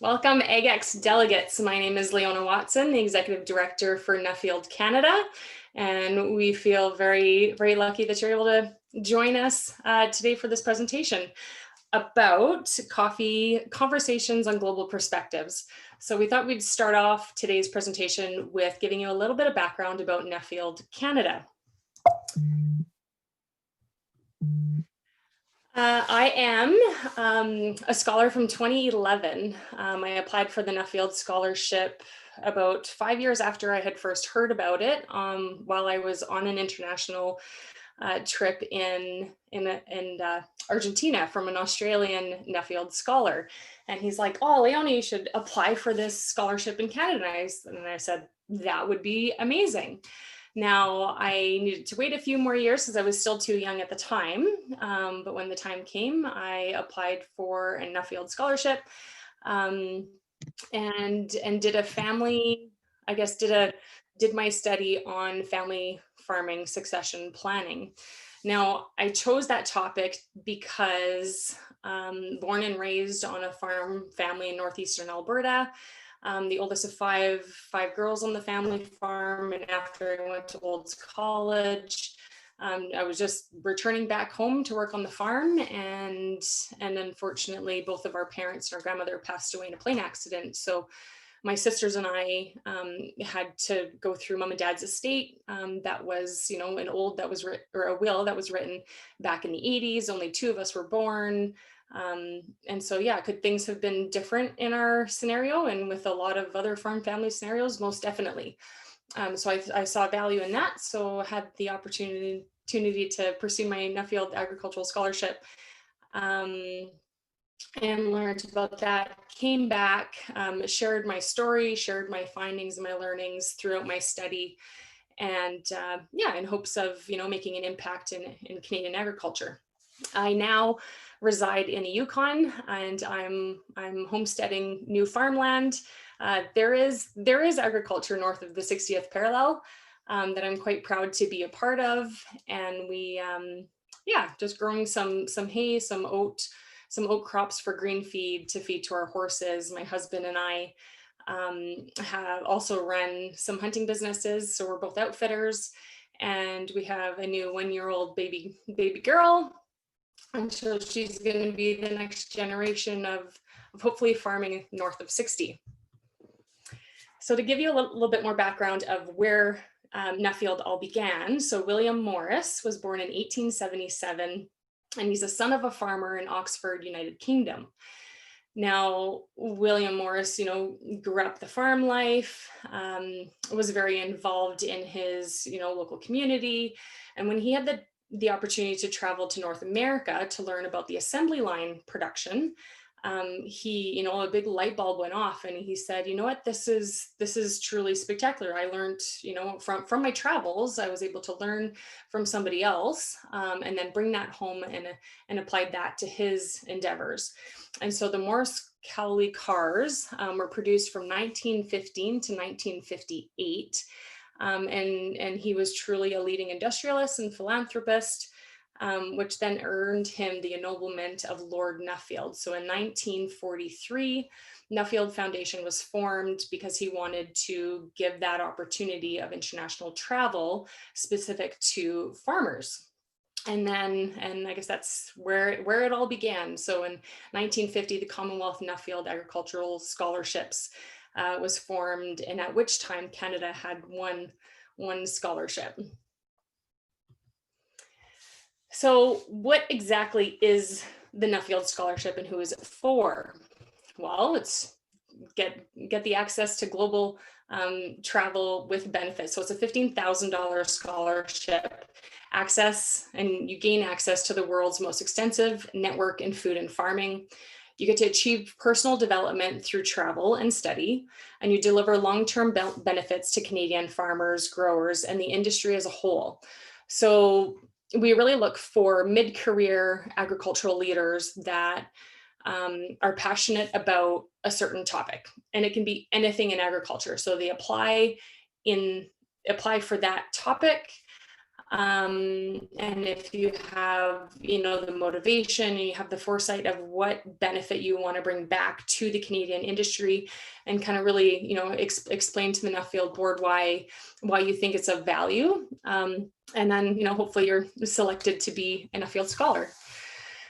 Welcome, AgX delegates. My name is Leona Watson, the Executive Director for Nuffield Canada, and we feel very, very lucky that you're able to join us today for this presentation about coffee conversations on global perspectives. So we thought we'd start off today's presentation with giving you a little bit of background about Nuffield Canada. I am a scholar from 2011. I applied for the Nuffield Scholarship about 5 years after I had first heard about it, while I was on an international trip in Argentina from an Australian Nuffield scholar. And he's like, "Oh, Leona, you should apply for this scholarship in Canada." And I said, "That would be amazing." Now, I needed to wait a few more years because I was still too young at the time. But when the time came, I applied for a Nuffield scholarship and did a family, I guess, did my study on family farming succession planning. Now, I chose that topic because born and raised on a farm family in northeastern Alberta, the oldest of five girls on the family farm. And after I went to Olds College, I was just returning back home to work on the farm. And unfortunately, both of our parents and our grandmother passed away in a plane accident. So my sisters and I had to go through mom and dad's estate. That was, a will that was written back in the 80s. Only two of us were born. And so, yeah, could things have been different in our scenario and with a lot of other farm family scenarios? Most definitely. So I saw value in that. So I had the opportunity to pursue my Nuffield Agricultural Scholarship and learned about that, came back, shared my story, shared my findings and my learnings throughout my study. And in hopes of, making an impact in Canadian agriculture. I now reside in the Yukon, and I'm homesteading new farmland. There is agriculture north of the 60th parallel that I'm quite proud to be a part of, and we just growing some hay, some oat crops for green feed to feed to our horses. My husband and I have also run some hunting businesses, so we're both outfitters, and we have a new 1-year-old baby girl. And so she's going to be the next generation of hopefully farming north of 60. So to give you a little bit more background of where Nuffield all began. So William Morris was born in 1877, and he's a son of a farmer in Oxford, United Kingdom. Now, William Morris, grew up the farm life, was very involved in his, local community. And when he had the opportunity to travel to North America to learn about the assembly line production, he, a big light bulb went off, and he said, "You know what, this is truly spectacular. I learned, from my travels, I was able to learn from somebody else, and then bring that home and applied that to his endeavors." And so the Morris Cowley cars were produced from 1915 to 1958. And he was truly a leading industrialist and philanthropist, which then earned him the ennoblement of Lord Nuffield. So in 1943, Nuffield Foundation was formed because he wanted to give that opportunity of international travel specific to farmers. And I guess that's where it all began. So in 1950, the Commonwealth Nuffield Agricultural Scholarships was formed, and at which time Canada had one scholarship. So what exactly is the Nuffield Scholarship and who is it for? Well, it's get the access to global travel with benefits. So it's a $15,000 scholarship, and you gain access to the world's most extensive network in food and farming. You get to achieve personal development through travel and study, and you deliver long-term benefits to Canadian farmers, growers, and the industry as a whole. So we really look for mid-career agricultural leaders that are passionate about a certain topic, and it can be anything in agriculture. So they apply for that topic, And if you have, the motivation and you have the foresight of what benefit you want to bring back to the Canadian industry, and kind of really, explain to the Nuffield board why you think it's of value. And then, hopefully you're selected to be a Nuffield Scholar.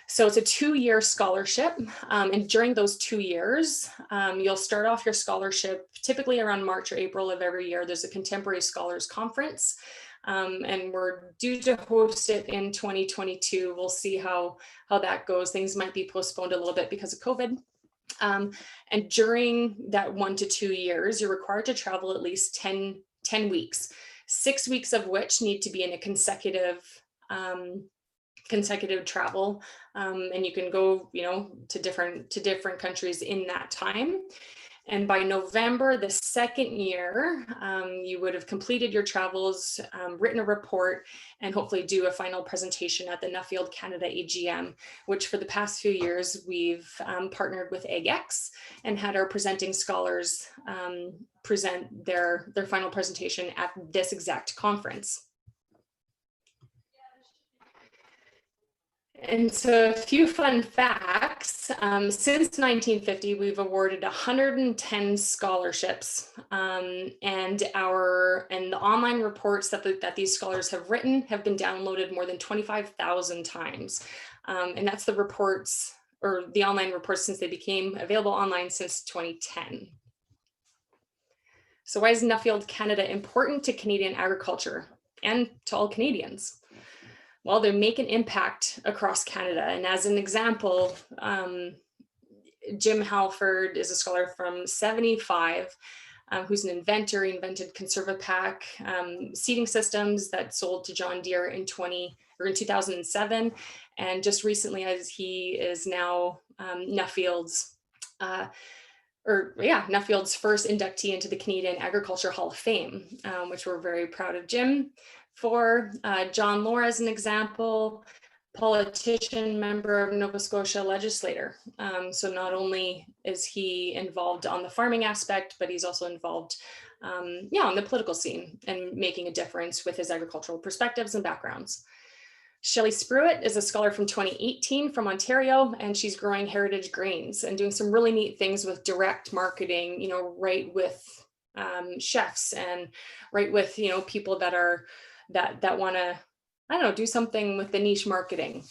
So it's a 2-year scholarship. And during those 2 years, you'll start off your scholarship typically around March or April of every year. There's a Contemporary Scholars Conference, and we're due to host it in 2022. We'll see how that goes. Things might be postponed a little bit because of COVID. And during that 1 to 2 years, you're required to travel at least 10 weeks, 6 weeks of which need to be in a consecutive travel, and you can go, to different countries in that time. And by November, the second year, you would have completed your travels, written a report, and hopefully do a final presentation at the Nuffield Canada AGM, which for the past few years, we've partnered with EGX and had our presenting scholars present their final presentation at this exact conference. And so a few fun facts. Since 1950, we've awarded 110 scholarships, and the online reports that these scholars have written have been downloaded more than 25,000 times. And that's the reports, or the online reports, since they became available online since 2010. So why is Nuffield Canada important to Canadian agriculture and to all Canadians? Well, they make an impact across Canada. And as an example, Jim Halford is a scholar from 75, who's an inventor. He invented Conservapac seeding systems that sold to John Deere in 2007. And just recently, as he is now Nuffield's first inductee into the Canadian Agriculture Hall of Fame, which we're very proud of Jim for. John Lohr, as an example, politician, member of Nova Scotia legislature. So not only is he involved on the farming aspect, but he's also involved on the political scene and making a difference with his agricultural perspectives and backgrounds. Shelley Spruitt is a scholar from 2018 from Ontario, and she's growing heritage grains and doing some really neat things with direct marketing, right with chefs and right with, people that want to, do something with the niche marketing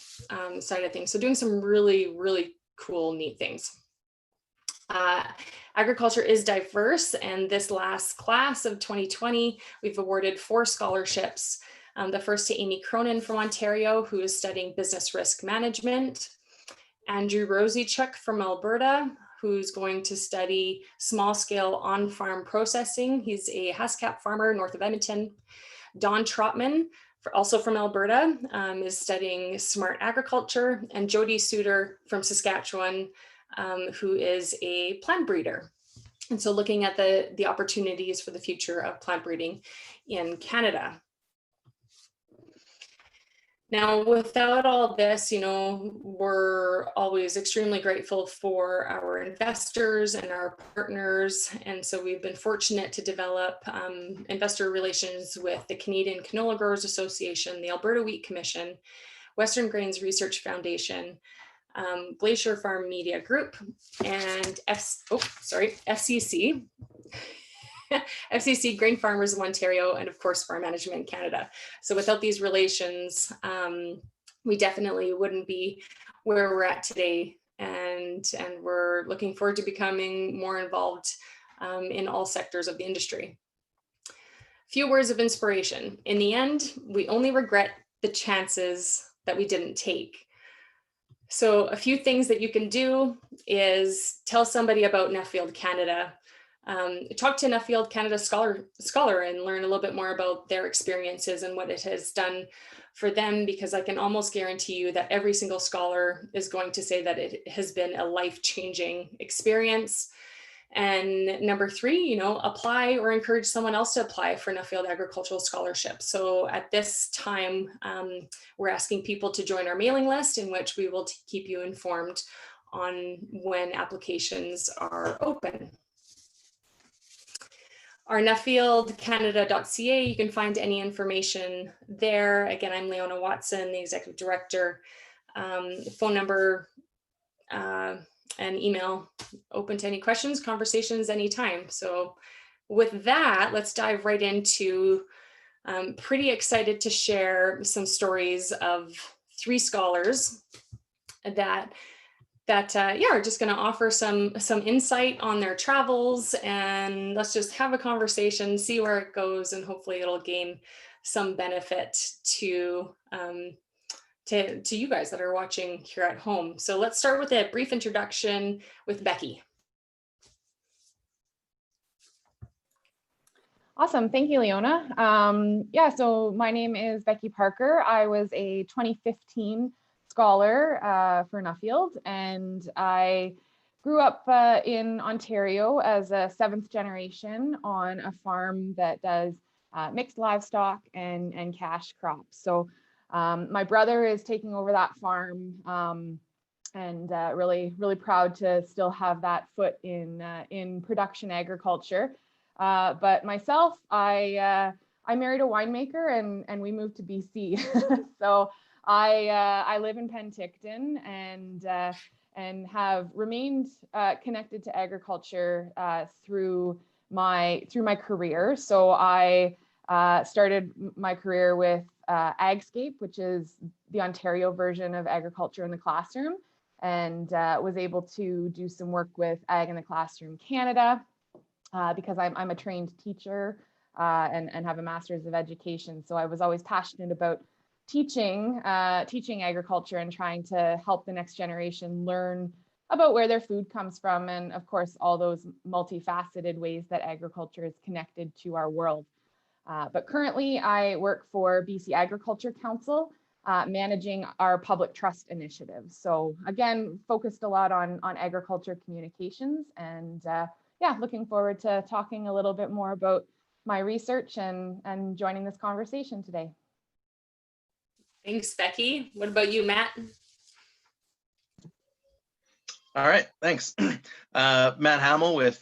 side of things. So doing some really, really cool, neat things. Agriculture is diverse, and this last class of 2020, we've awarded 4 scholarships. The first to Amy Cronin from Ontario, who is studying business risk management. Andrew Rosichuk from Alberta, who's going to study small scale on-farm processing. He's a Haskap farmer north of Edmonton. Don Trotman, also from Alberta, is studying smart agriculture. And Jody Suter from Saskatchewan, who is a plant breeder. And so looking at the opportunities for the future of plant breeding in Canada. Now, without all this, we're always extremely grateful for our investors and our partners. And so we've been fortunate to develop investor relations with the Canadian Canola Growers Association, the Alberta Wheat Commission, Western Grains Research Foundation, Glacier Farm Media Group, and FCC. FCC, Grain Farmers of Ontario, and of course, Farm Management Canada. So without these relations, we definitely wouldn't be where we're at today. And we're looking forward to becoming more involved in all sectors of the industry. Few words of inspiration. In the end, we only regret the chances that we didn't take. So a few things that you can do is tell somebody about Nuffield Canada. Talk to Nuffield Canada scholar and learn a little bit more about their experiences and what it has done for them, because I can almost guarantee you that every single scholar is going to say that it has been a life-changing experience. And number 3, apply or encourage someone else to apply for Nuffield Agricultural Scholarship. So at this time, we're asking people to join our mailing list, in which we will keep you informed on when applications are open. our nuffieldcanada.ca. You can find any information there. Again, I'm Leona Watson, the Executive Director. Phone number and email open to any questions, conversations anytime. So with that, let's dive right into, pretty excited to share some stories of 3 scholars that are just going to offer some insight on their travels, and let's just have a conversation, see where it goes, and hopefully it'll gain some benefit to you guys that are watching here at home. So let's start with a brief introduction with Becky. Awesome. Thank you, Leona. Yeah, so my name is Becky Parker. I was a 2015 scholar for Nuffield, and I grew up in Ontario as a 7th generation on a farm that does mixed livestock and cash crops. So my brother is taking over that farm, and really proud to still have that foot in production agriculture. But myself, I married a winemaker, and we moved to BC. So I live in Penticton, and have remained connected to agriculture through my career. So I started my career with Agscape, which is the Ontario version of agriculture in the classroom, and was able to do some work with Ag in the Classroom Canada, because I'm a trained teacher and have a master's of education. So I was always passionate about teaching agriculture and trying to help the next generation learn about where their food comes from, and of course all those multifaceted ways that agriculture is connected to our world. But currently I work for BC Agriculture Council, managing our public trust initiatives. So again, focused a lot on agriculture communications, and yeah, looking forward to talking a little bit more about my research and joining this conversation today. Thanks, Becky. What about you, Matt? All right, thanks. Matt Hamill with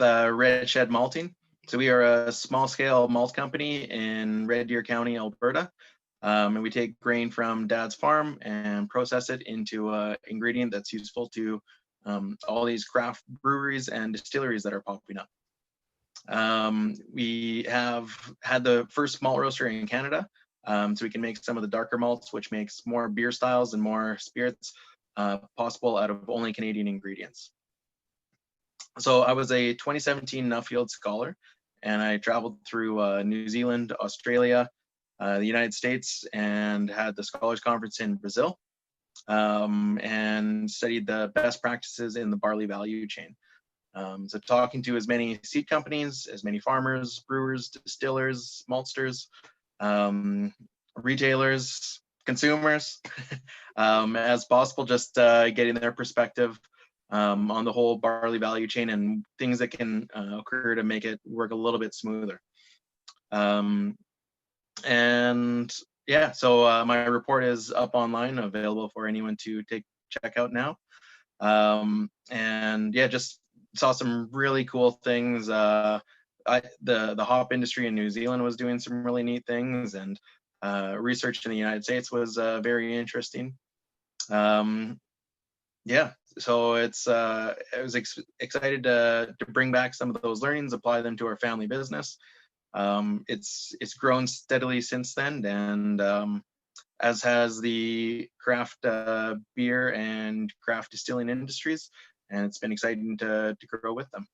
Shed Malting. So we are a small-scale malt company in Red Deer County, Alberta. And we take grain from Dad's farm and process it into an ingredient that's useful to all these craft breweries and distilleries that are popping up. We have had the first malt roaster in Canada, so we can make some of the darker malts, which makes more beer styles and more spirits possible out of only Canadian ingredients. So I was a 2017 Nuffield Scholar, and I traveled through New Zealand, Australia, the United States, and had the Scholars Conference in Brazil, and studied the best practices in the barley value chain. So talking to as many seed companies, as many farmers, brewers, distillers, maltsters, retailers, consumers, as possible, just getting their perspective on the whole barley value chain and things that can occur to make it work a little bit smoother. And yeah, so my report is up online, available for anyone to check out now. And yeah, just saw some really cool things. The hop industry in New Zealand was doing some really neat things, and research in the United States was very interesting. Yeah, so I was excited to bring back some of those learnings, apply them to our family business. It's grown steadily since then, and as has the craft beer and craft distilling industries, and it's been exciting to grow with them.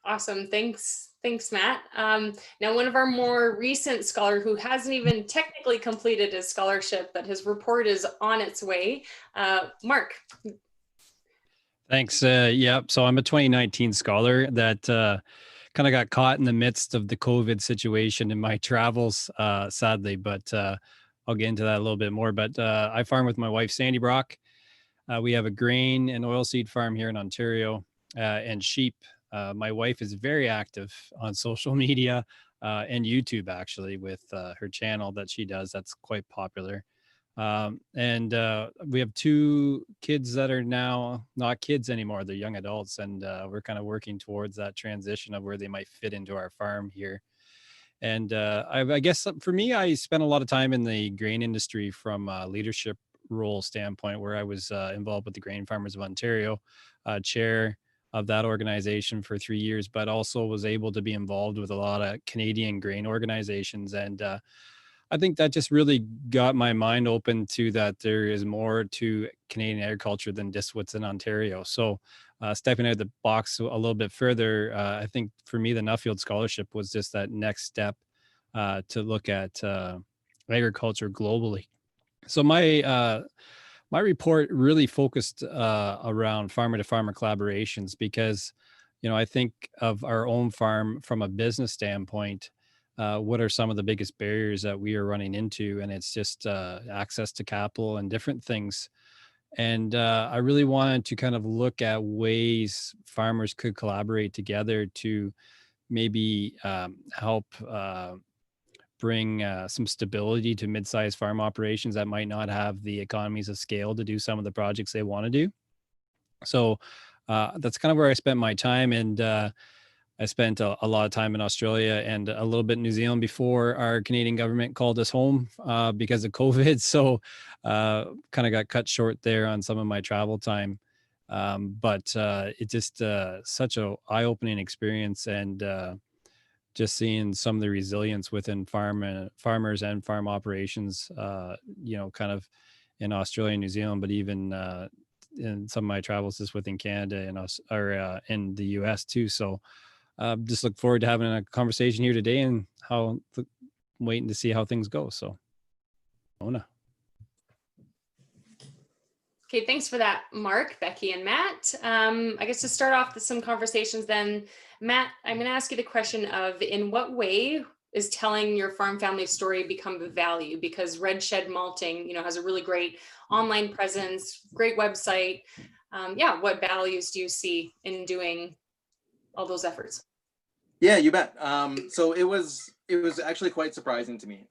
Awesome. Thanks, Matt. Now, one of our more recent scholar who hasn't even technically completed his scholarship, but his report is on its way, Mark. Thanks. Yeah, so I'm a 2019 scholar that kind of got caught in the midst of the COVID situation in my travels, sadly, but I'll get into that a little bit more. But I farm with my wife, Sandy Brock. We have a grain and oilseed farm here in Ontario, and sheep. My wife is very active on social media and YouTube, actually, with her channel that she does. That's quite popular. And we have 2 kids that are now not kids anymore. They're young adults. And we're kind of working towards that transition of where they might fit into our farm here. And I guess for me, I spent a lot of time in the grain industry from a leadership role standpoint, where I was involved with the Grain Farmers of Ontario, chair of that organization for 3 years, but also was able to be involved with a lot of Canadian grain organizations. And I think that just really got my mind open to that there is more to Canadian agriculture than just what's in Ontario. So stepping out of the box a little bit further, I think for me, the Nuffield Scholarship was just that next step to look at agriculture globally. So my report really focused around farmer to farmer collaborations, because, I think of our own farm from a business standpoint. What are some of the biggest barriers that we are running into? And it's just access to capital and different things. And I really wanted to kind of look at ways farmers could collaborate together to maybe help bring some stability to mid-sized farm operations that might not have the economies of scale to do some of the projects they want to do. So that's kind of where I spent my time. And I spent a lot of time in Australia and a little bit in New Zealand before our Canadian government called us home because of COVID. So kind of got cut short there on some of my travel time. But it just such a eye-opening experience, and just seeing some of the resilience within farmers and farm operations, kind of in Australia and New Zealand, but even in some of my travels just within Canada and in the US too. So just look forward to having a conversation here today, and waiting to see how things go. So, Leona. Okay, thanks for that, Mark, Becky, and Matt. I guess to start off with some conversations then, Matt, I'm going to ask you the question of, in what way is telling your farm family story become a value? Because Shed Malting, has a really great online presence, great website. What values do you see in doing all those efforts? Yeah, you bet. So it was actually quite surprising to me.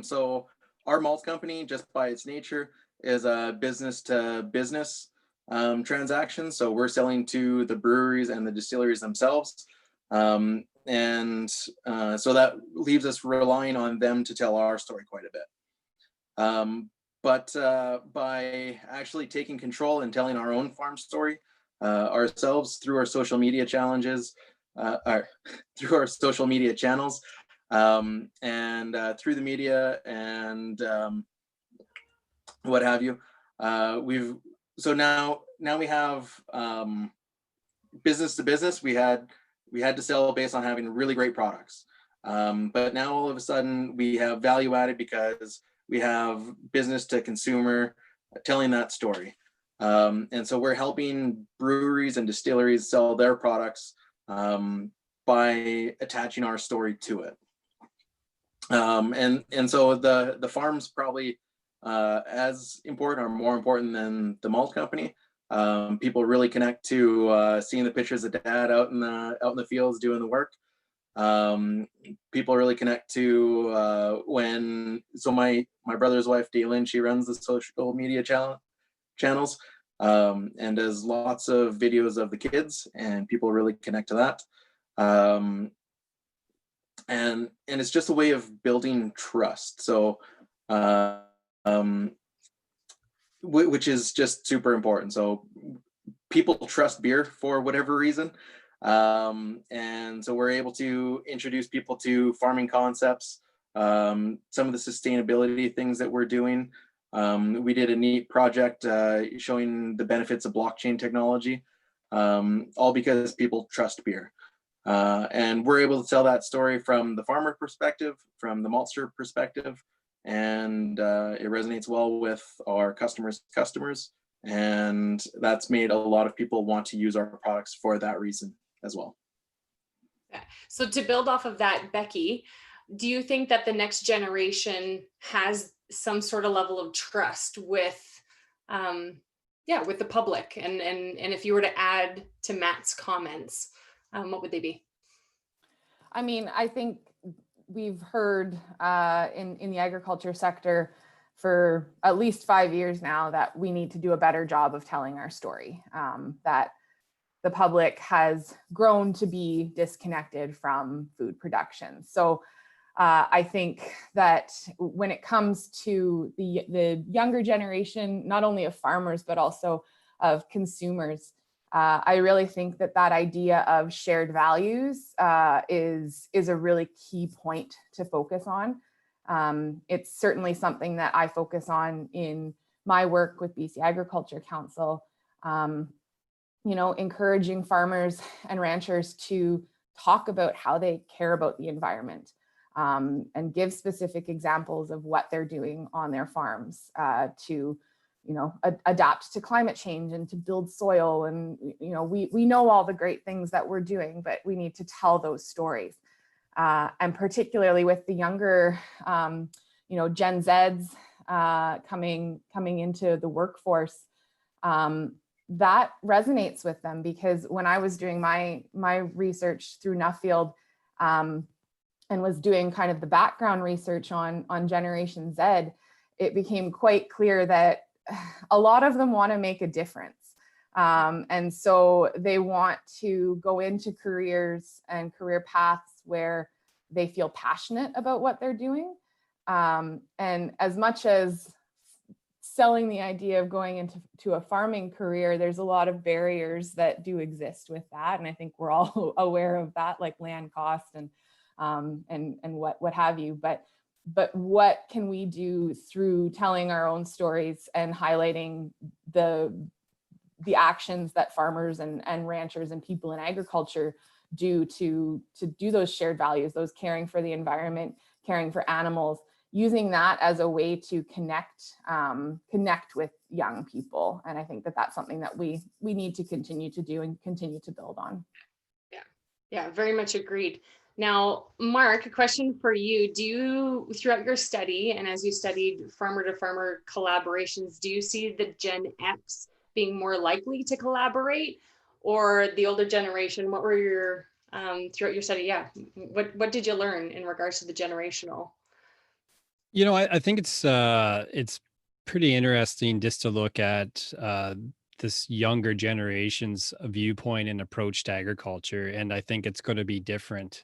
So our malt company, just by its nature, is a business to business transaction. So we're selling to the breweries and the distilleries themselves. So that leaves us relying on them to tell our story quite a bit. But by actually taking control and telling our own farm story ourselves through our social media challenges, through our social media channels, and through the media and what have you, now we have business to business. We had to sell based on having really great products, but now all of a sudden we have value added because we have business to consumer telling that story, and so we're helping breweries and distilleries sell their products by attaching our story to it. And so the farm's probably as important or more important than the malt company. People really connect to seeing the pictures of dad out in the fields doing the work. People really connect to my brother's wife Dalen, she runs the social media channels and does lots of videos of the kids, and people really connect to that. And it's just a way of building trust. So which is just super important. So people trust beer for whatever reason. And so we're able to introduce people to farming concepts, some of the sustainability things that we're doing. We did a neat project showing the benefits of blockchain technology, all because people trust beer. And we're able to tell that story from the farmer perspective, from the Maltster perspective, and it resonates well with our customers, and that's made a lot of people want to use our products for that reason as well. So to build off of that, Becky, do you think that the next generation has some sort of level of trust with the public? And if you were to add to Matt's comments, what would they be? I mean, I think we've heard in the agriculture sector for at least 5 years now that we need to do a better job of telling our story, that the public has grown to be disconnected from food production. So I think that when it comes to the younger generation, not only of farmers, but also of consumers, I really think that idea of shared values is a really key point to focus on. It's certainly something that I focus on in my work with BC Agriculture Council, encouraging farmers and ranchers to talk about how they care about the environment, and give specific examples of what they're doing on their farms to adapt to climate change and to build soil. And we know all the great things that we're doing, but we need to tell those stories. And particularly with the younger, Gen Zs coming into the workforce, that resonates with them, because when I was doing my research through Nuffield, and was doing kind of the background research on Generation Z, it became quite clear that a lot of them want to make a difference. And so they want to go into careers and career paths where they feel passionate about what they're doing. And as much as selling the idea of going into a farming career, there's a lot of barriers that do exist with that. And I think we're all aware of that, like land cost and what have you. But what can we do through telling our own stories and highlighting the actions that farmers and ranchers and people in agriculture do to do those shared values, those caring for the environment, caring for animals, using that as a way to connect with young people. And I think that that's something that we need to continue to do and continue to build on. Yeah, very much agreed. Now, Mark, a question for you. Do you, throughout your study and as you studied farmer to farmer collaborations, do you see the Gen X being more likely to collaborate, or the older generation? What were your, throughout your study? Yeah. What did you learn in regards to the generational? I think it's pretty interesting just to look at this younger generation's viewpoint and approach to agriculture. And I think it's going to be different,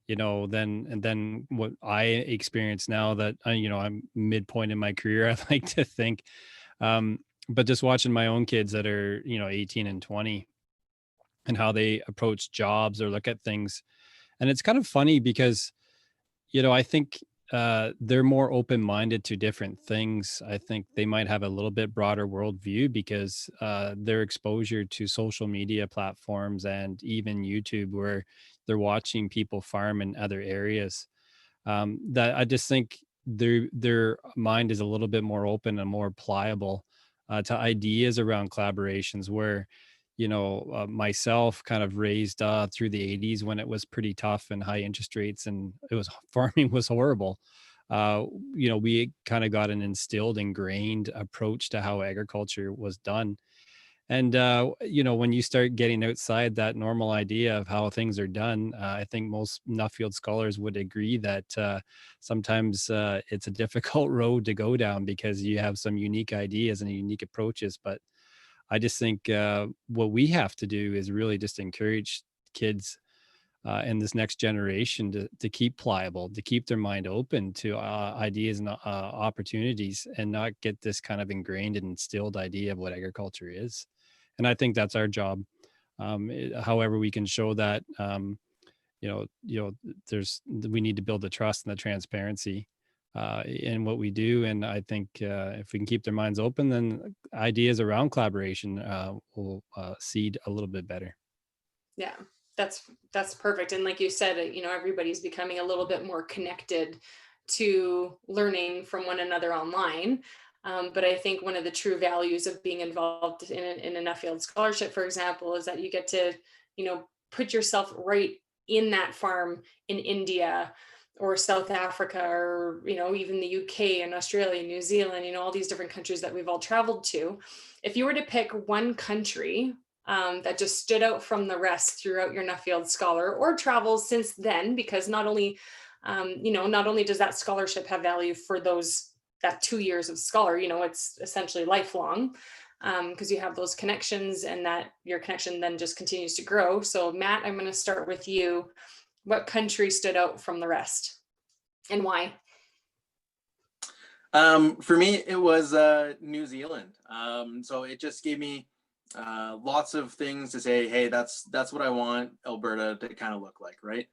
than what I experience now that, I'm midpoint in my career, I like to think. But just watching my own kids that are, 18 and 20 and how they approach jobs or look at things. And it's kind of funny because, I think they're more open-minded to different things. I think they might have a little bit broader worldview because their exposure to social media platforms and even YouTube, where they're watching people farm in other areas, that I just think their mind is a little bit more open and more pliable to ideas around collaborations, where myself kind of raised through the 80s when it was pretty tough and high interest rates and farming was horrible. We kind of got an ingrained approach to how agriculture was done. And, when you start getting outside that normal idea of how things are done, I think most Nuffield scholars would agree that sometimes it's a difficult road to go down because you have some unique ideas and unique approaches. But I just think what we have to do is really just encourage kids and this next generation to keep pliable, to keep their mind open to ideas and opportunities, and not get this kind of ingrained and instilled idea of what agriculture is. And I think that's our job. However, we can show that, we need to build the trust and the transparency in what we do. And I think if we can keep their minds open, then ideas around collaboration will seed a little bit better. Yeah, that's perfect. And like you said, everybody's becoming a little bit more connected to learning from one another online. But I think one of the true values of being involved in a Nuffield Scholarship, for example, is that you get to, put yourself right in that farm in India or South Africa, or, even the UK and Australia, New Zealand, all these different countries that we've all traveled to. If you were to pick one country that just stood out from the rest throughout your Nuffield Scholar or travels since then, because not only does that scholarship have value for those that 2 years of scholar, it's essentially lifelong, because you have those connections, and that your connection then just continues to grow. So Matt, I'm going to start with you. What country stood out from the rest, and why? For me, it was New Zealand. So it just gave me lots of things to say, hey, that's what I want Alberta to kind of look like, right?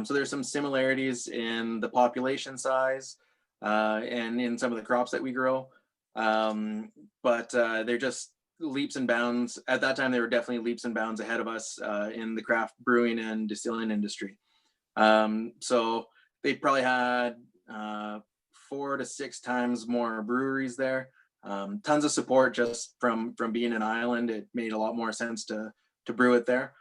So there's some similarities in the population size and in some of the crops that we grow. But they're just leaps and bounds. At that time, they were definitely leaps and bounds ahead of us in the craft brewing and distilling industry. So they probably had 4 to 6 times more breweries there. Tons of support just from being an island. It made a lot more sense to brew it there.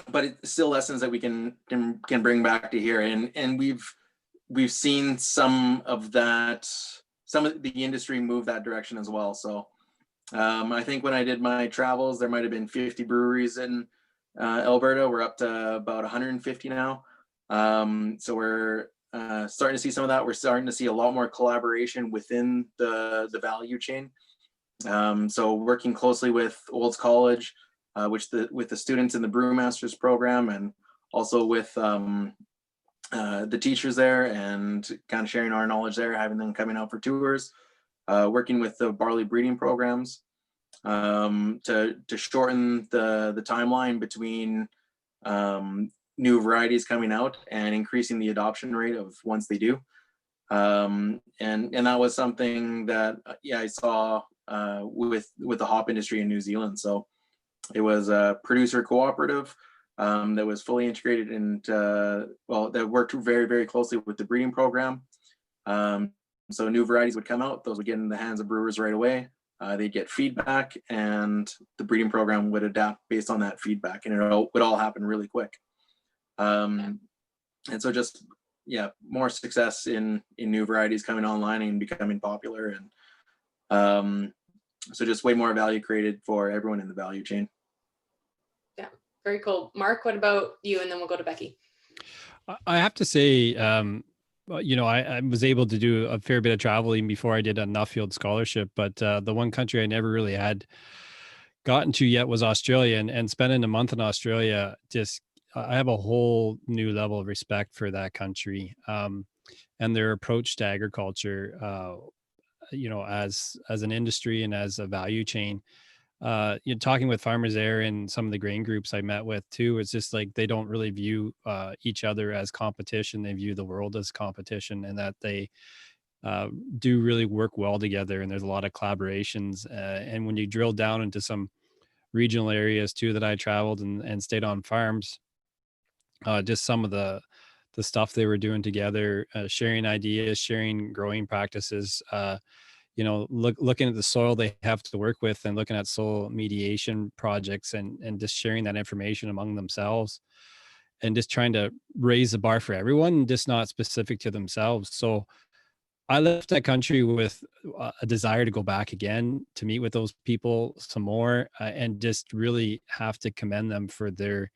But it's still lessons that we can bring back to here, and we've seen some of the industry move that direction as well. So I think when I did my travels, there might have been 50 breweries in Alberta. We're up to about 150 now. So we're starting to see some of that. We're starting to see a lot more collaboration within the value chain. So working closely with Olds College, with the students in the Brewmasters program, and also with the teachers there, and kind of sharing our knowledge there, having them coming out for tours, working with the barley breeding programs to shorten the timeline between new varieties coming out and increasing the adoption rate of once they do. And that was something that I saw with the hop industry in New Zealand. So it was a producer cooperative that was fully integrated into, that worked very, very closely with the breeding program. So new varieties would come out, those would get in the hands of brewers right away. They'd get feedback, and the breeding program would adapt based on that feedback, and it would all happen really quick. And so just, more success in new varieties coming online and becoming popular. And so just way more value created for everyone in the value chain. Yeah, very cool. Mark, what about you? And then we'll go to Becky. I have to say, I was able to do a fair bit of traveling before I did a Nuffield Scholarship, but the one country I never really had gotten to yet was Australia, and spending a month in Australia, I have a whole new level of respect for that country and their approach to agriculture, as an industry and as a value chain. Talking with farmers there and some of the grain groups I met with too, it's just like they don't really view each other as competition. They view the world as competition, and that they do really work well together. And there's a lot of collaborations. And when you drill down into some regional areas too that I traveled and stayed on farms, just some of the stuff they were doing together, sharing ideas, sharing growing practices, looking at the soil they have to work with, and looking at soil mediation projects, and just sharing that information among themselves, and just trying to raise the bar for everyone, just not specific to themselves. So I left that country with a desire to go back again, to meet with those people some more, and just really have to commend them for their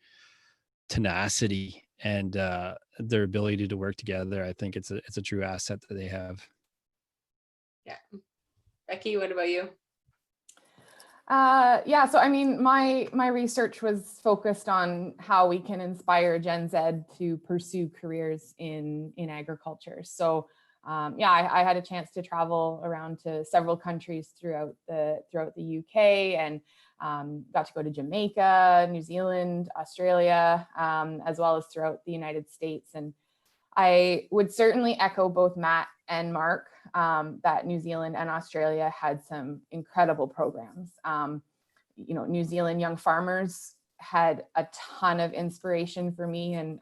tenacity and their ability to work together. I think it's a true asset that they have. Yeah. Becky, what about you? So I mean, my research was focused on how we can inspire Gen Z to pursue careers in agriculture. So I had a chance to travel around to several countries throughout the UK, and got to go to Jamaica, New Zealand, Australia, as well as throughout the United States. And I would certainly echo both Matt and Mark that New Zealand and Australia had some incredible programs. New Zealand young farmers had a ton of inspiration for me, and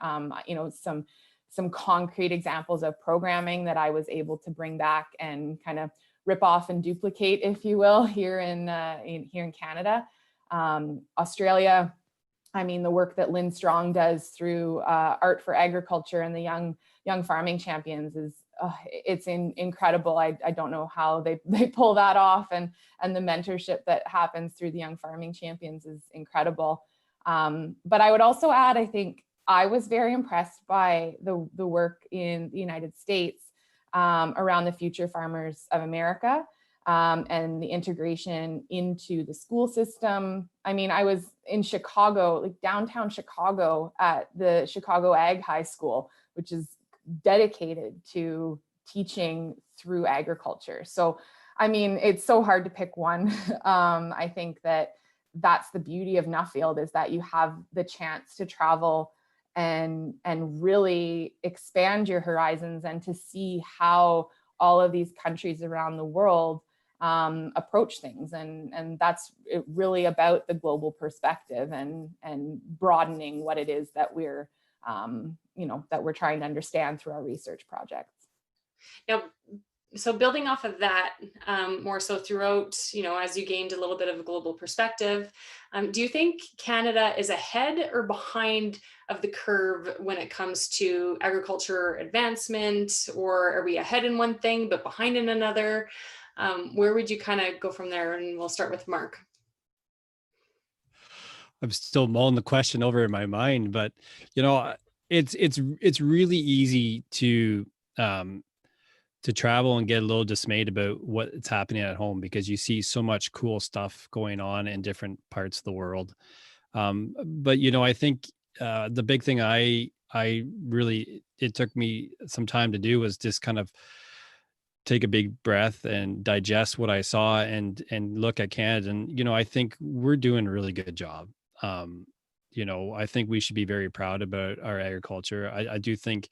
some concrete examples of programming that I was able to bring back and kind of rip off and duplicate, if you will, here in Canada. Australia, I mean, the work that Lynn Strong does through Art for Agriculture and the young farming champions is it's incredible. I don't know how they pull that off, and the mentorship that happens through the young farming champions is incredible. But I would also add, I think I was very impressed by the work in the United States. around the Future Farmers of America. And the integration into the school system. I mean, I was in Chicago, like downtown Chicago, at the Chicago Ag High School, which is dedicated to teaching through agriculture. So, I mean, it's so hard to pick one. I think that that's the beauty of Nuffield, is that you have the chance to travel and really expand your horizons and to see how all of these countries around the world approach things, and that's really about the global perspective and broadening what it is that we're that we're trying to understand through our research projects. Now, so building off of that, more so throughout, as you gained a little bit of a global perspective, do you think Canada is ahead or behind of the curve when it comes to agriculture advancement, or are we ahead in one thing but behind in another? Where would you kind of go from there? And we'll start with Mark. I'm still mulling the question over in my mind, but it's really easy to travel and get a little dismayed about what's happening at home, because you see so much cool stuff going on in different parts of the world. But I think the big thing it took me some time to do was just kind of take a big breath and digest what I saw and look at Canada. And, I think we're doing a really good job. I think we should be very proud about our agriculture. I do think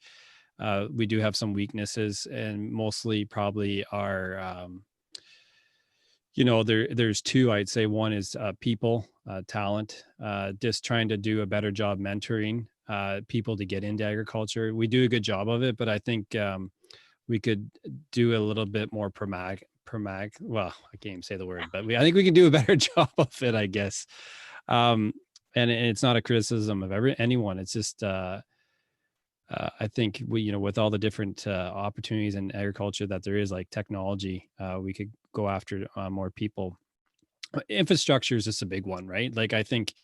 we do have some weaknesses, and mostly probably our, there's two, I'd say. One is people, talent, just trying to do a better job mentoring people to get into agriculture. We do a good job of it, but I think we could do a little bit more well, I can't even say the word, but I think we can do a better job of it, I guess. And it's not a criticism of anyone. It's just, I think we, with all the different opportunities in agriculture that there is, like technology, we could go after more people. Infrastructure is just a big one, right? Like, I think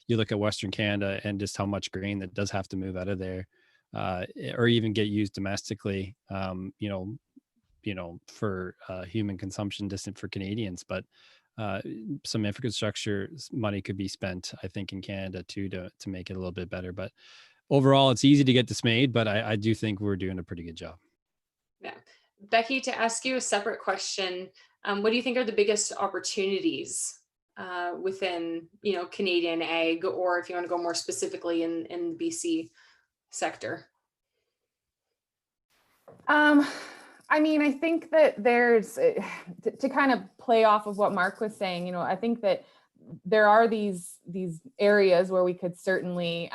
you look at Western Canada and just how much grain that does have to move out of there, or even get used domestically, for human consumption, distant for Canadians. But some infrastructure money could be spent, I think, in Canada too, to make it a little bit better. But overall, it's easy to get dismayed, but I do think we're doing a pretty good job. Yeah. Becky, to ask you a separate question, what do you think are the biggest opportunities within, Canadian ag, or if you want to go more specifically in the BC sector? I mean, I think that there's, to kind of play off of what Mark was saying, I think that there are these areas where we could certainly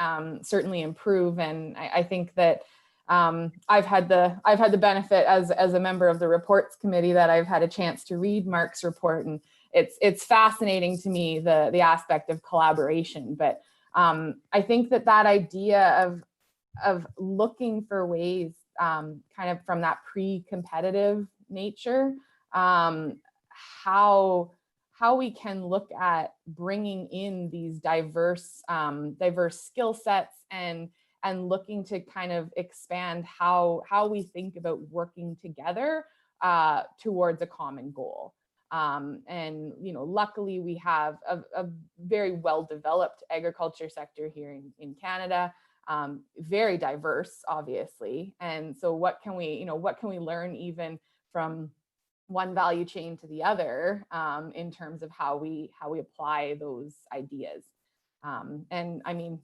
improve, and I think that I've had the benefit as a member of the reports committee that I've had a chance to read Mark's report, and it's fascinating to me, the aspect of collaboration. But I think that idea of looking for ways, kind of from that pre-competitive nature, how we can look at bringing in these diverse skill sets and looking to kind of expand how we think about working together towards a common goal. And luckily we have a very well-developed agriculture sector here in Canada, very diverse, obviously. And so what can we learn even from one value chain to the other, in terms of how we apply those ideas. And I mean,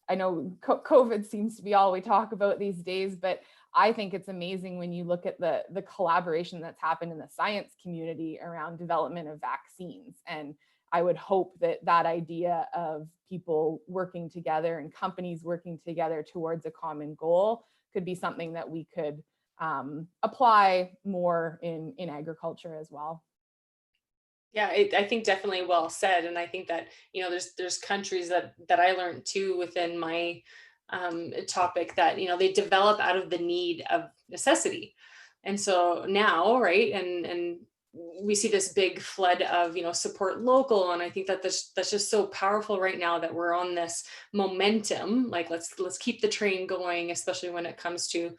I know COVID seems to be all we talk about these days, but I think it's amazing when you look at the collaboration that's happened in the science community around development of vaccines. And I would hope that idea of people working together and companies working together towards a common goal could be something that we could apply more in agriculture as well. Yeah, I think definitely well said. And I think that, there's countries that I learned too within my topic that, they develop out of the need of necessity. And so now, right, and we see this big flood of, support local. And I think that that's just so powerful right now that we're on this momentum. Like, let's keep the train going, especially when it comes to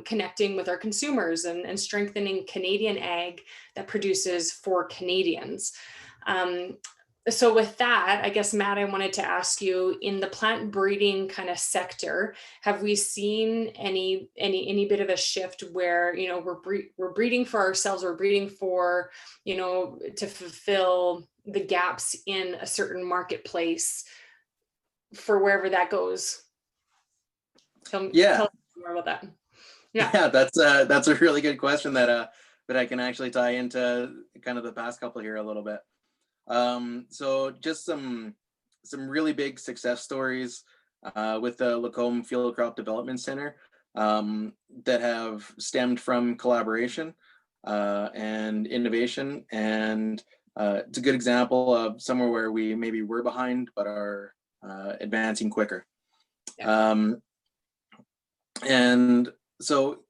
connecting with our consumers and strengthening Canadian ag that produces for Canadians. So with that, I guess, Matt, I wanted to ask you, in the plant breeding kind of sector, have we seen any bit of a shift where, you know, we're breeding for ourselves, we're breeding for, you know, to fulfill the gaps in a certain marketplace for wherever that goes? Tell us more about that. Yeah, that's a really good question that I can actually tie into kind of the past couple here a little bit. So just some really big success stories with the Lacombe Field Crop Development Center that have stemmed from collaboration and innovation, and it's a good example of somewhere where we maybe were behind but are advancing quicker. And so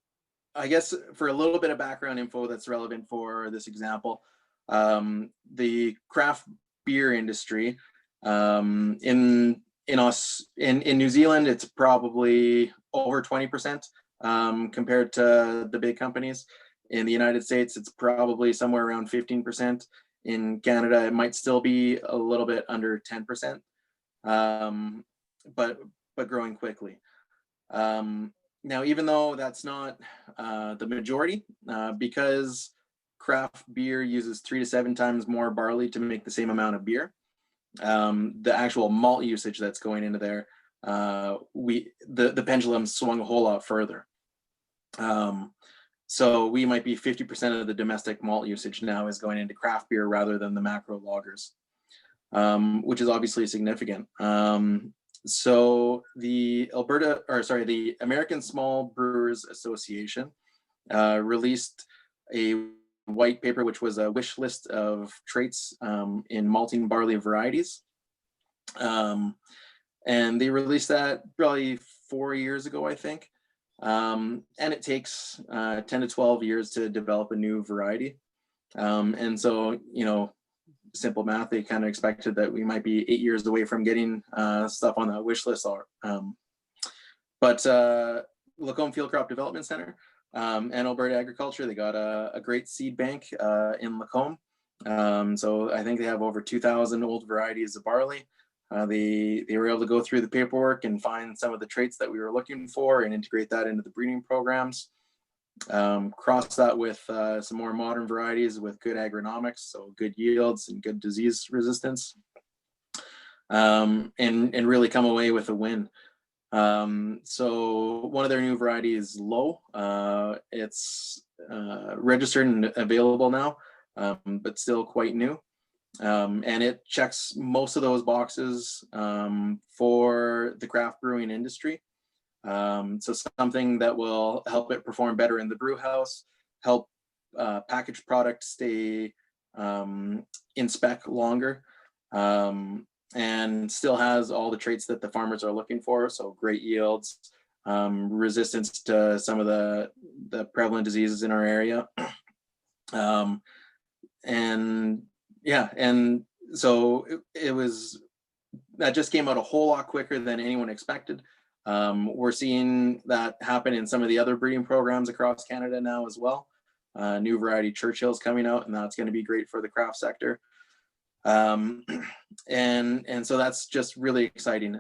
I guess for a little bit of background info that's relevant for this example, the craft beer industry in New Zealand, it's probably over 20% compared to the big companies. In the United States, it's probably somewhere around 15%. In Canada, it might still be a little bit under 10%, but growing quickly. Now, even though that's not the majority, because craft beer uses 3 to 7 times more barley to make the same amount of beer, the actual malt usage that's going into there, the pendulum swung a whole lot further. So we might be 50% of the domestic malt usage now is going into craft beer rather than the macro lagers, which is obviously significant. So the American Small Brewers Association released a white paper, which was a wish list of traits in malting barley varieties. And they released that probably 4 years ago, I think. And it takes 10 to 12 years to develop a new variety. And so, you know, simple math, they kind of expected that we might be 8 years away from getting stuff on that wish list. But Lacombe Field Crop Development Center and Alberta Agriculture, they got a great seed bank in Lacombe. So I think they have over 2,000 old varieties of barley. They were able to go through the paperwork and find some of the traits that we were looking for and integrate that into the breeding programs. Cross that with some more modern varieties with good agronomics, so good yields and good disease resistance, and really come away with a win. So one of their new varieties is Low. It's registered and available now, but still quite new. And it checks most of those boxes for the craft brewing industry. So something that will help it perform better in the brew house, help packaged product stay in spec longer, and still has all the traits that the farmers are looking for. So great yields, resistance to some of the prevalent diseases in our area. And so that just came out a whole lot quicker than anyone expected. We're seeing that happen in some of the other breeding programs across Canada now as well. New variety Churchill's coming out, and that's going to be great for the craft sector. And so that's just really exciting.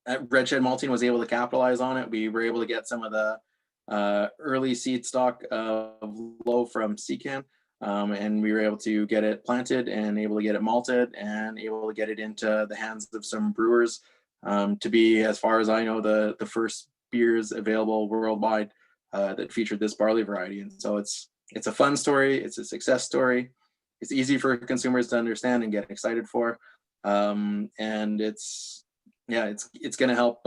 Shed Malting was able to capitalize on it. We were able to get some of the early seed stock of Low from Secan. And we were able to get it planted and able to get it malted and able to get it into the hands of some brewers to be, as far as I know, the first beers available worldwide that featured this barley variety. And so it's a fun story. It's a success story. It's easy for consumers to understand and get excited for. And it's going to help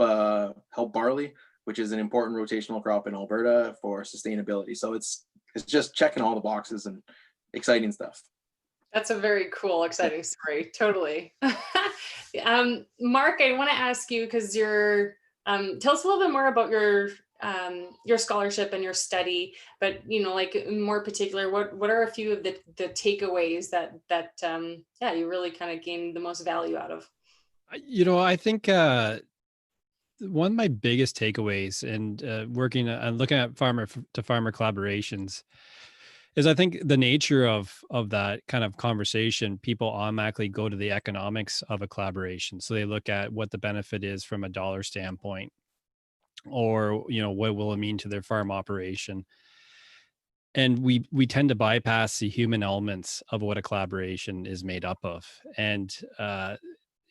barley, which is an important rotational crop in Alberta for sustainability. So it's just checking all the boxes and exciting stuff. That's a very cool, exciting story. Totally. Mark, I want to ask you, because you're, tell us a little bit more about your scholarship and your study, but, you know, like more particular, what are a few of the takeaways that you really kind of gained the most value out of? You know, I think one of my biggest takeaways and working and looking at farmer to farmer collaborations is I think the nature of that kind of conversation, people automatically go to the economics of a collaboration. So they look at what the benefit is from a dollar standpoint, or what will it mean to their farm operation. And we tend to bypass the human elements of what a collaboration is made up of. And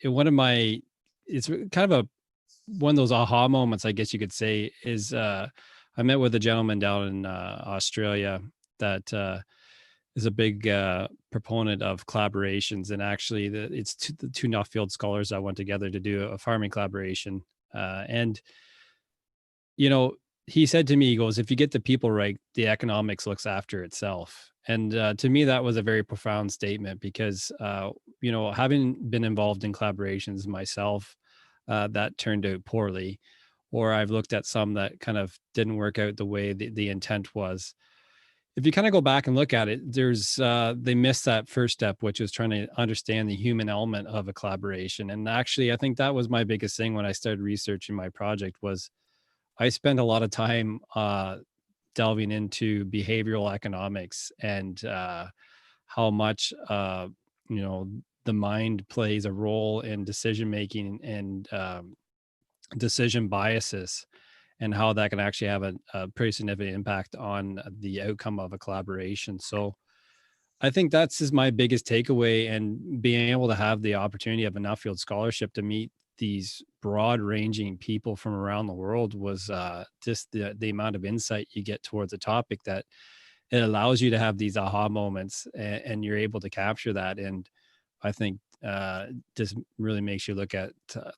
one of my, it's kind of one of those aha moments, I guess you could say, is I met with a gentleman down in Australia that is a big proponent of collaborations. And actually it's the two Nuffield scholars that went together to do a farming collaboration. And he said to me, he goes, if you get the people right, the economics looks after itself. And to me, that was a very profound statement because, having been involved in collaborations myself, that turned out poorly, or I've looked at some that kind of didn't work out the way the intent was. If you kind of go back and look at it, they missed that first step, which is trying to understand the human element of a collaboration. And actually, I think that was my biggest thing when I started researching my project was I spent a lot of time delving into behavioral economics and how much the mind plays a role in decision making and decision biases, and how that can actually have a pretty significant impact on the outcome of a collaboration. So I think that's just my biggest takeaway, and being able to have the opportunity of a Nuffield Scholarship to meet these broad ranging people from around the world was just the amount of insight you get towards a topic that it allows you to have these aha moments, and you're able to capture that. And I think just really makes you look at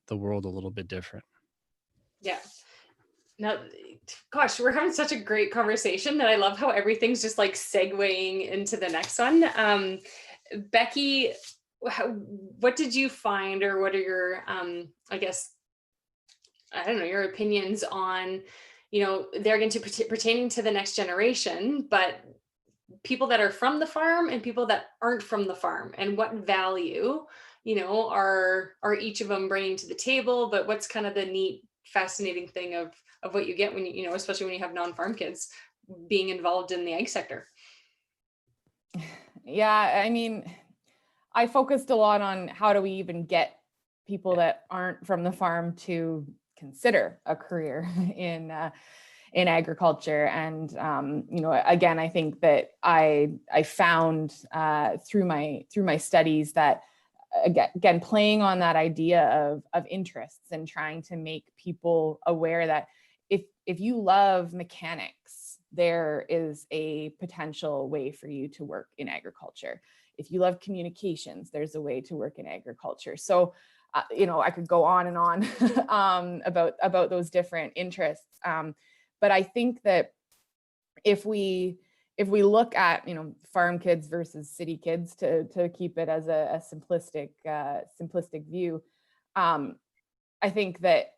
the world a little bit different. Yeah. Now, gosh, we're having such a great conversation that I love how everything's just like segueing into the next one. Becky, what did you find, or what are your, I guess, I don't know, your opinions on, they're going to pertaining to the next generation, but people that are from the farm and people that aren't from the farm, and what value, are each of them bringing to the table, but what's kind of the neat, fascinating thing of what you get when especially when you have non-farm kids being involved in the ag sector. Yeah, I mean, I focused a lot on how do we even get people that aren't from the farm to consider a career in agriculture. And again, I think that I found through my studies that again playing on that idea of interests and trying to make people aware that if you love mechanics, there is a potential way for you to work in agriculture. If you love communications, there's a way to work in agriculture. So, I could go on and on about those different interests. But I think that if we look at, farm kids versus city kids, to keep it as a simplistic view, I think that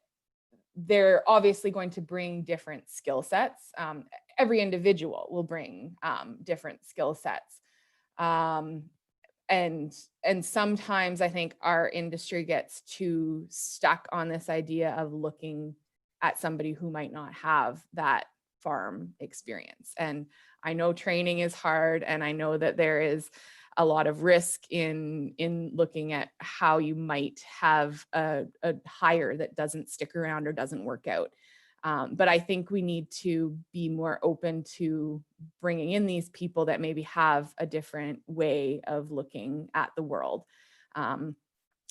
they're obviously going to bring different skill sets. Every individual will bring different skill sets. And sometimes I think our industry gets too stuck on this idea of looking at somebody who might not have that farm experience. And I know training is hard, and I know that there is a lot of risk in looking at how you might have a hire that doesn't stick around or doesn't work out. But I think we need to be more open to bringing in these people that maybe have a different way of looking at the world. And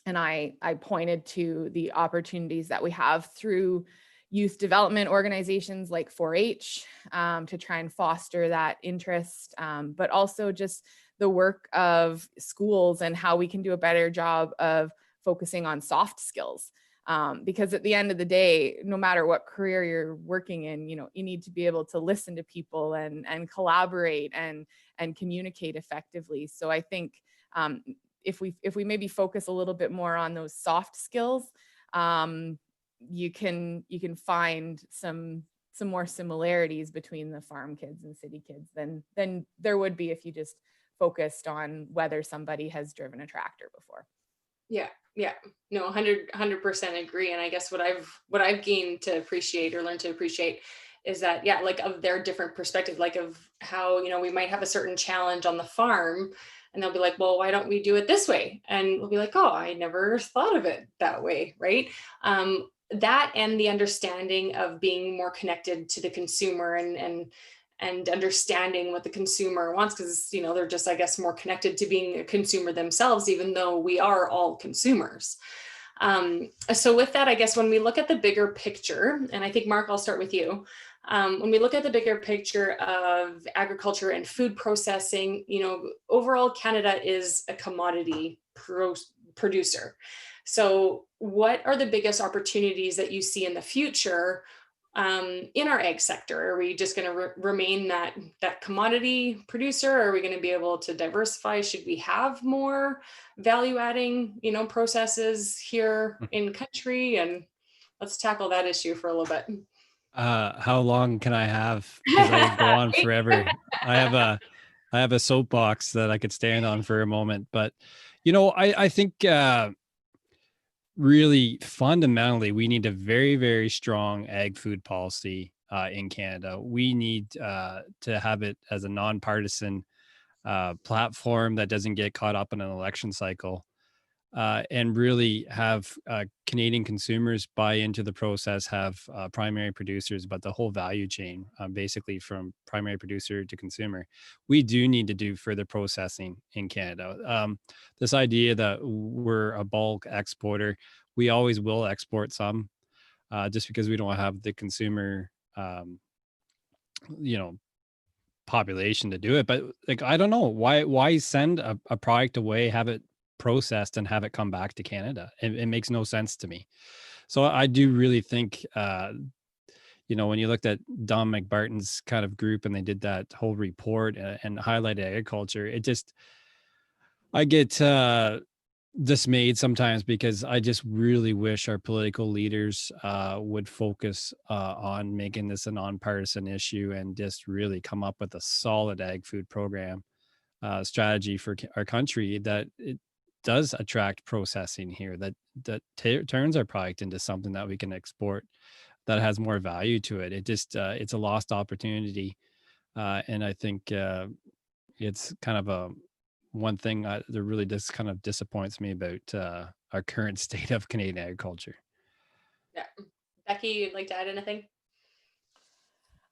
I pointed to the opportunities that we have through youth development organizations like 4-H to try and foster that interest, but also just the work of schools and how we can do a better job of focusing on soft skills. Because at the end of the day, no matter what career you're working in, you need to be able to listen to people and collaborate and communicate effectively. So I think if we maybe focus a little bit more on those soft skills, you can find some more similarities between the farm kids and city kids than there would be if you just focused on whether somebody has driven a tractor before. Yeah, Yeah, no, 100% agree. And I guess what I've gained to appreciate or learn to appreciate is that, yeah, like of their different perspective, like of how, we might have a certain challenge on the farm and they'll be like, well, why don't we do it this way? And we'll be like, oh, I never thought of it that way. Right. That and the understanding of being more connected to the consumer and understanding what the consumer wants, because they're just, I guess, more connected to being a consumer themselves, even though we are all consumers. So with that, I guess when we look at the bigger picture, and I think Mark, I'll start with you. When we look at the bigger picture of agriculture and food processing, overall Canada is a commodity producer. So what are the biggest opportunities that you see in the future in our egg sector? Are we just going to remain that commodity producer? Are we going to be able to diversify? Should we have more value adding, processes here in country? And let's tackle that issue for a little bit. How long can I have? Because I could go on forever. I have a soapbox that I could stand on for a moment, but I think really fundamentally, we need a very, very strong ag food policy in Canada. We need to have it as a nonpartisan platform that doesn't get caught up in an election cycle, and really have Canadian consumers buy into the process, have primary producers, but the whole value chain, basically from primary producer to consumer. We do need to do further processing in Canada. This idea that we're a bulk exporter, we always will export some, just because we don't have the consumer, population to do it. But like, I don't know why send a product away, have it processed and have it come back to Canada. It makes no sense to me. So I do really think, when you looked at Don McBarton's kind of group and they did that whole report and highlighted agriculture, I get dismayed sometimes, because I just really wish our political leaders would focus on making this a nonpartisan issue and just really come up with a solid ag food program strategy for our country, that it does attract processing here, that turns our product into something that we can export, that has more value to it. It just it's a lost opportunity, and I think it's kind of one thing that really just kind of disappoints me about our current state of Canadian agriculture. Yeah, Becky, you'd like to add anything?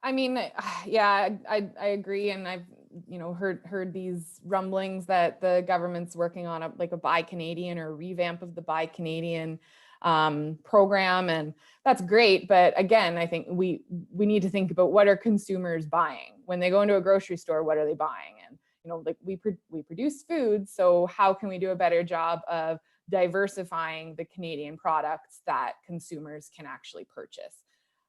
I mean, yeah, I agree, and I've heard these rumblings that the government's working on a Buy Canadian or revamp of the Buy Canadian program, and that's great. But again, I think we need to think about, what are consumers buying when they go into a grocery store? What are they buying? And we produce food, so how can we do a better job of diversifying the Canadian products that consumers can actually purchase?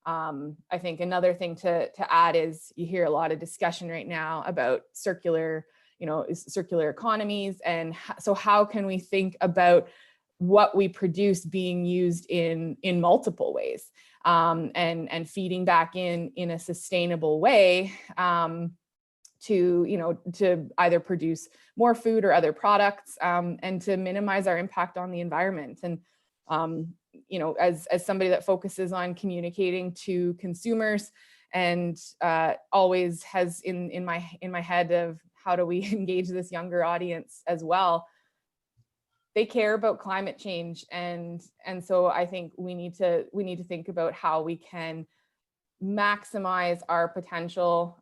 I think another thing to add is, you hear a lot of discussion right now about circular economies, and so how can we think about what we produce being used in multiple ways, and feeding back in a sustainable way, to either produce more food or other products, and to minimize our impact on the environment. And as somebody that focuses on communicating to consumers, and always has in my head of, how do we engage this younger audience as well? They care about climate change, and so I think we need to think about how we can maximize our potential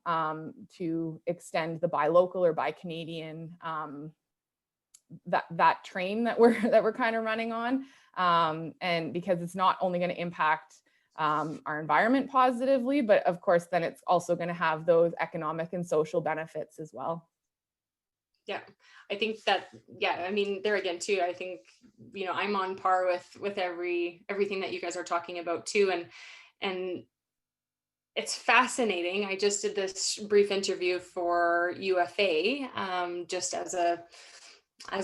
to extend the Buy Local or Buy Canadian, that train that we're kind of running on, and because it's not only going to impact our environment positively, but of course then it's also going to have those economic and social benefits as well. Yeah, I think that, I mean, there again too, I think, I'm on par with everything that you guys are talking about too. And it's fascinating. I just did this brief interview for UFA, just as a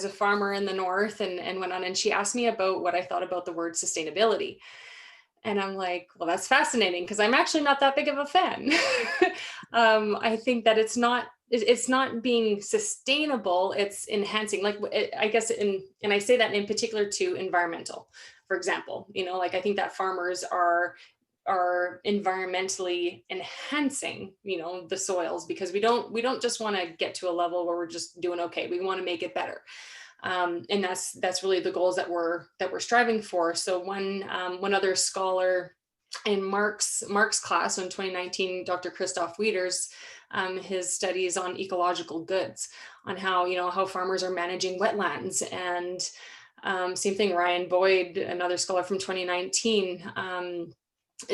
farmer in the north, and went on, and she asked me about what I thought about the word sustainability. And I'm like, well, that's fascinating, because I'm actually not that big of a fan. I think that it's not it's not being sustainable, it's enhancing. Like I guess and I say that in particular to environmental, for example, like I think that farmers are environmentally enhancing, the soils, because we don't just want to get to a level where we're just doing okay. We want to make it better. And that's really the goals that we're striving for. So one other scholar in Mark's class in 2019, Dr. Christoph Wieters, his studies on ecological goods, on how farmers are managing wetlands. And same thing, Ryan Boyd, another scholar from 2019,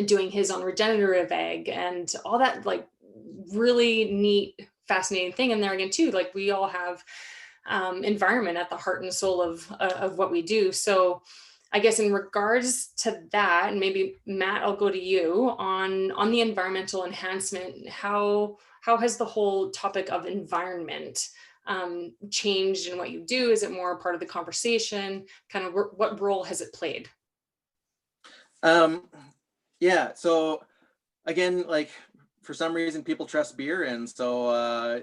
doing his on regenerative ag and all that, like really neat, fascinating thing. And there again too, like we all have environment at the heart and soul of what we do. So I guess in regards to that, and maybe Matt, I'll go to you on the environmental enhancement. How has the whole topic of environment changed in what you do? Is it more part of the conversation? Kind of what role has it played? Yeah, so again, like for some reason people trust beer, and so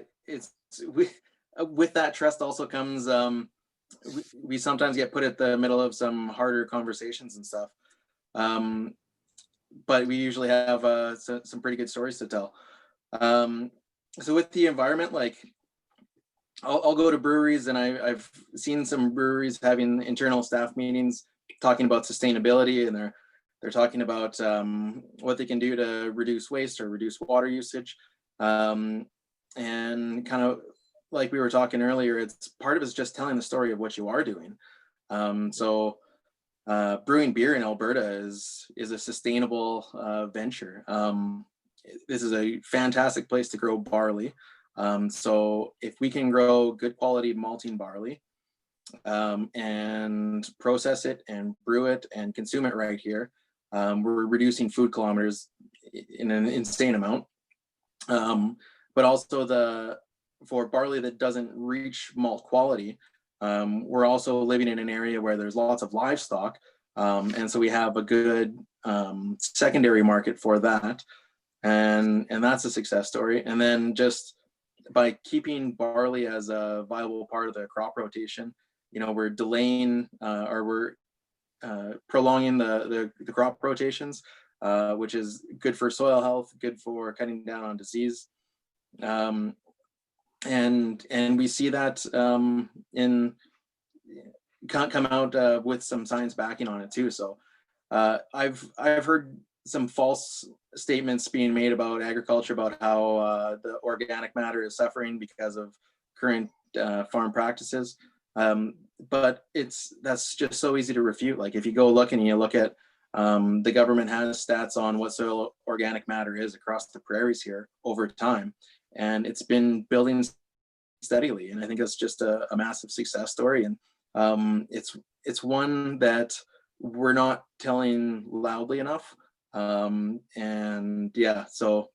with that trust also comes we sometimes get put at the middle of some harder conversations and stuff, but we usually have some pretty good stories to tell. So with the environment, like I'll go to breweries, and I've seen some breweries having internal staff meetings talking about sustainability, and they're talking about what they can do to reduce waste or reduce water usage, and kind of like we were talking earlier, it's part of it's just telling the story of what you are doing. So brewing beer in Alberta is a sustainable venture. This is a fantastic place to grow barley. So if we can grow good quality malting barley and process it and brew it and consume it right here, we're reducing food kilometers in an insane amount. But also for barley that doesn't reach malt quality, we're also living in an area where there's lots of livestock, and so we have a good secondary market for that, and that's a success story. And then just by keeping barley as a viable part of the crop rotation, we're delaying or we're prolonging the crop rotations, which is good for soil health, good for cutting down on disease. And we see that come out with some science backing on it too. So I've heard some false statements being made about agriculture, about how the organic matter is suffering because of current farm practices. But that's just so easy to refute. Like if you go look and you look at the government has stats on what soil organic matter is across the prairies here over time, and it's been building steadily. And I think it's just a massive success story. And it's one that we're not telling loudly enough. And yeah, so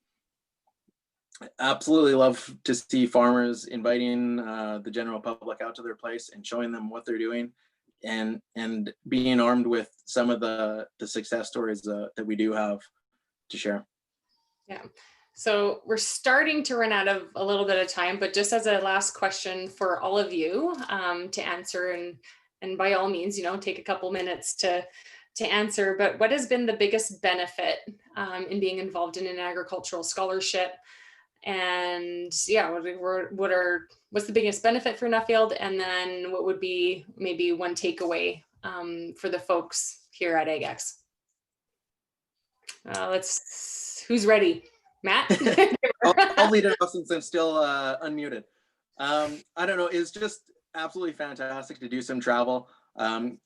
I absolutely love to see farmers inviting the general public out to their place and showing them what they're doing, and being armed with some of the success stories that we do have to share. Yeah. So we're starting to run out of a little bit of time, but just as a last question for all of you to answer, and by all means, take a couple minutes to answer, but what has been the biggest benefit in being involved in an agricultural scholarship? And yeah, what's the biggest benefit for Nuffield? And then what would be maybe one takeaway for the folks here at AgX? Who's ready? Matt? I'll lead it off since I'm still unmuted. I don't know, it's just absolutely fantastic to do some travel. And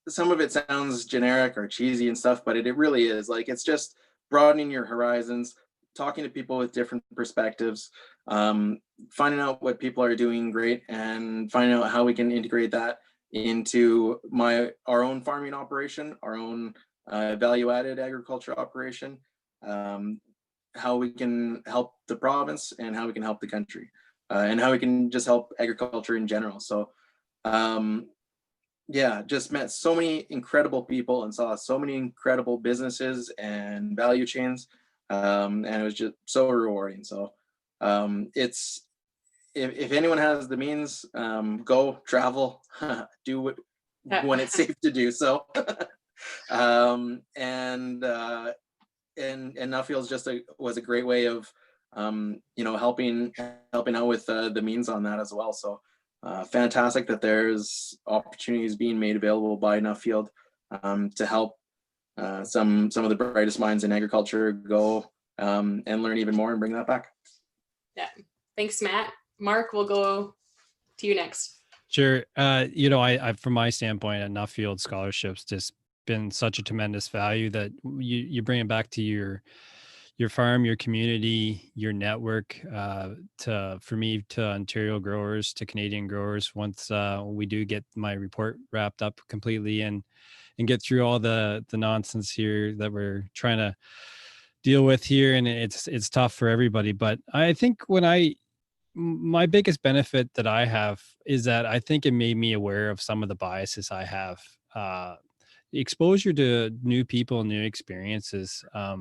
some of it sounds generic or cheesy and stuff, but it really is. Like, it's just broadening your horizons, talking to people with different perspectives, finding out what people are doing great, and finding out how we can integrate that into our own farming operation, our own value-added agriculture operation, how we can help the province and how we can help the country, and how we can just help agriculture in general. So yeah, just met so many incredible people and saw so many incredible businesses and value chains, and it was just so rewarding. So It's if anyone has the means, go travel, do it when it's safe to do so. And Nuffield just was a great way of helping out with the means on that as well. So fantastic that there's opportunities being made available by Nuffield to help some of the brightest minds in agriculture go and learn even more and bring that back. Yeah, thanks, Matt. Mark, we'll go to you next. Sure. I from my standpoint, at Nuffield Scholarships just been such a tremendous value that you bring it back to your farm, your community, your network, for me, to Ontario growers, to Canadian growers. Once we do get my report wrapped up completely and get through all the nonsense here that we're trying to deal with here, and it's tough for everybody. But I think my biggest benefit that I have is that I think it made me aware of some of the biases I have. Exposure to new people, new experiences. I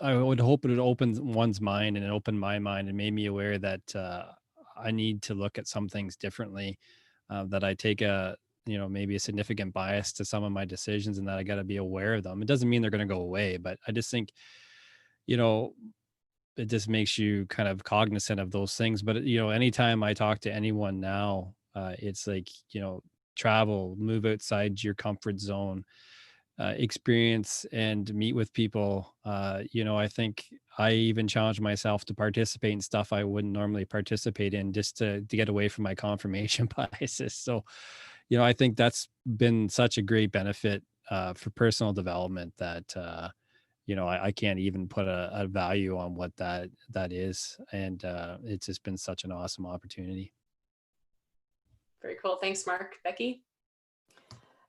would hope it would open one's mind, and it opened my mind and made me aware that I need to look at some things differently. That I take maybe a significant bias to some of my decisions, and that I got to be aware of them. It doesn't mean they're going to go away, but I just think, it just makes you kind of cognizant of those things. But anytime I talk to anyone now, it's like, travel, move outside your comfort zone, experience and meet with people. I think I even challenge myself to participate in stuff I wouldn't normally participate in, just to get away from my confirmation biases. So, I think that's been such a great benefit for personal development that I can't even put a value on what that is. And it's just been such an awesome opportunity. Very cool. Thanks, Mark. Becky?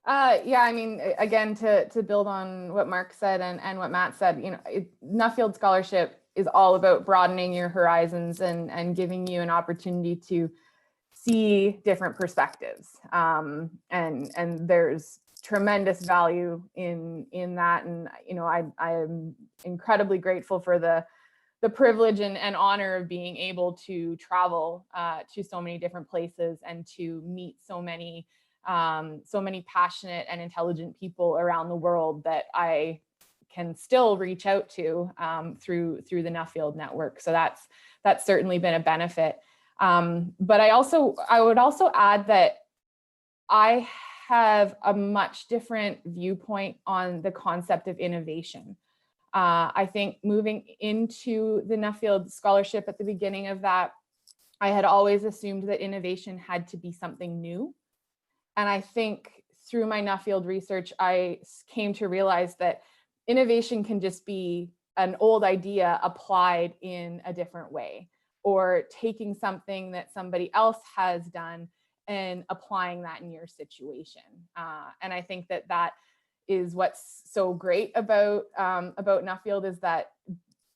Yeah, I mean, again, to build on what Mark said and what Matt said, Nuffield Scholarship is all about broadening your horizons and giving you an opportunity to see different perspectives. And there's tremendous value in that. And, I am incredibly grateful for the privilege and honor of being able to travel to so many different places and to meet so many passionate and intelligent people around the world that I can still reach out to through the Nuffield network. So that's certainly been a benefit. But I would also add that I have a much different viewpoint on the concept of innovation. I think moving into the Nuffield Scholarship at the beginning of that, I had always assumed that innovation had to be something new. And I think through my Nuffield research, I came to realize that innovation can just be an old idea applied in a different way, or taking something that somebody else has done and applying that in your situation. And I think that is what's so great about Nuffield, is that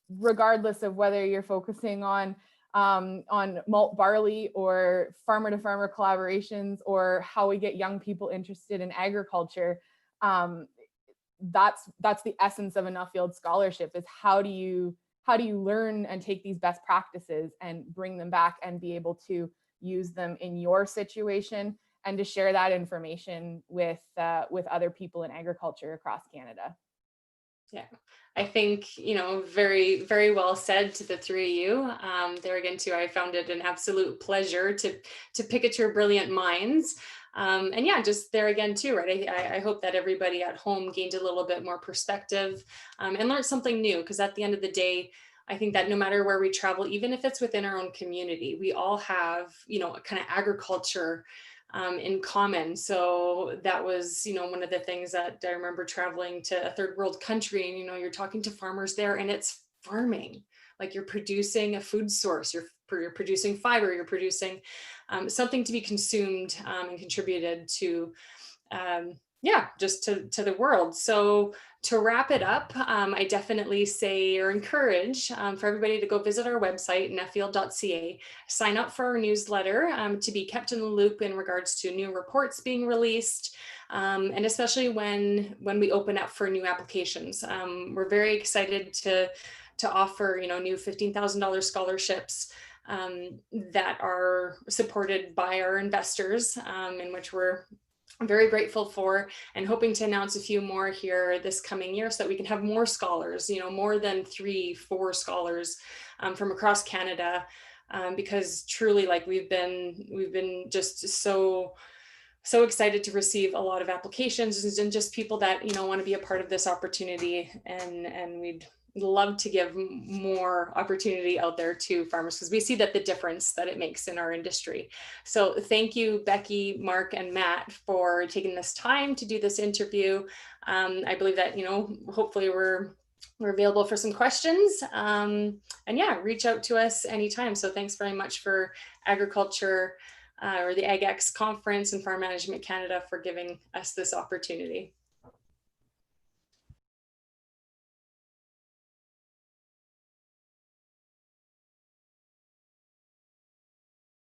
regardless of whether you're focusing on malt barley or farmer to farmer collaborations or how we get young people interested in agriculture, that's the essence of a Nuffield Scholarship, is how do you learn and take these best practices and bring them back and be able to use them in your situation, and to share that information with other people in agriculture across Canada. Yeah, I think, very, very well said to the three of you. There again, too, I found it an absolute pleasure to pick at your brilliant minds. And yeah, just there again, too, right? I hope that everybody at home gained a little bit more perspective and learned something new, because at the end of the day, I think that no matter where we travel, even if it's within our own community, we all have, kind of agriculture in common. So that was, one of the things that I remember traveling to a third world country, and, you're talking to farmers there, and it's farming. Like, you're producing a food source, you're producing fiber, you're producing something to be consumed and contributed to, just to the world. So to wrap it up, I definitely say, or encourage for everybody to go visit our website, nuffield.ca, sign up for our newsletter to be kept in the loop in regards to new reports being released, and especially when we open up for new applications. We're very excited to to offer, new $15,000 scholarships that are supported by our investors, in which we're very grateful for, and hoping to announce a few more here this coming year so that we can have more scholars, more than 3-4 scholars from across Canada, because truly, like, we've been just so excited to receive a lot of applications and just people that want to be a part of this opportunity, and we'd love to give more opportunity out there to farmers, because we see that the difference that it makes in our industry. So thank you, Becky, Mark, and Matt, for taking this time to do this interview. I believe that hopefully we're available for some questions, and yeah, reach out to us anytime. So thanks very much for agriculture or the AgX conference and Farm Management Canada for giving us this opportunity.